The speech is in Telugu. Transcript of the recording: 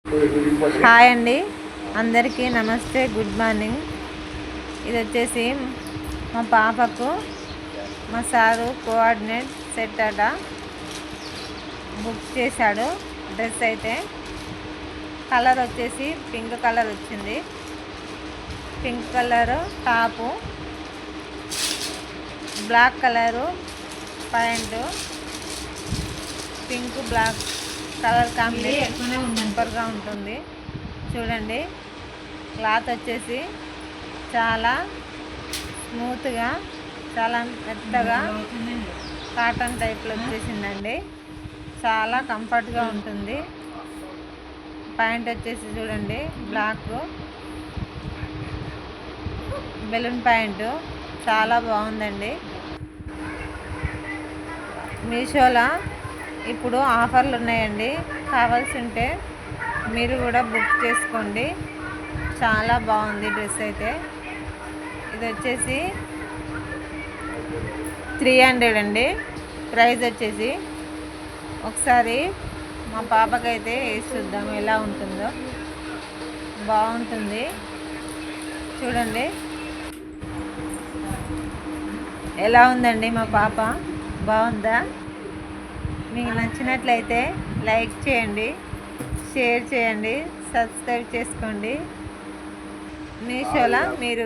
హాయ్ అండి, అందరికీ నమస్తే, గుడ్ మార్నింగ్. ఇది వచ్చేసి మా పాపకు మా సారు కోఆర్డినేట్ సెట్ అట బుక్ చేశాడు. డ్రెస్ అయితే కలర్ వచ్చేసి పింక్ కలర్ వచ్చింది. Pink colour top, black colour pant, pink black colour combination సూపర్గా ఉంటుంది. చూడండి, క్లాత్ వచ్చేసి చాలా స్మూత్గా, చాలా మెత్తగా కాటన్ టైప్లో వచ్చేసిందండి. చాలా కంఫర్ట్గా ఉంటుంది. ప్యాంట్ వచ్చేసి చూడండి, బ్లాక్ బెలూన్ ప్యాంటు చాలా బాగుందండి. మీషోలో ఇప్పుడు ఆఫర్లు ఉన్నాయండి. కావాల్సి ఉంటే మీరు కూడా బుక్ చేసుకోండి. చాలా బాగుంది డ్రెస్ అయితే. ఇది వచ్చేసి 300 అండి ప్రైస్ వచ్చేసి. ఒకసారి మా పాపకైతే వేసి చూద్దాం ఎలా ఉంటుందో. బాగుంటుంది, చూడండి ఎలా ఉందండి మా పాప. బాగుందా? మీకు నచ్చినట్లయితే లైక్ చేయండి, షేర్ చేయండి, సబ్స్క్రైబ్ చేసుకోండి. మీషోలో మీరు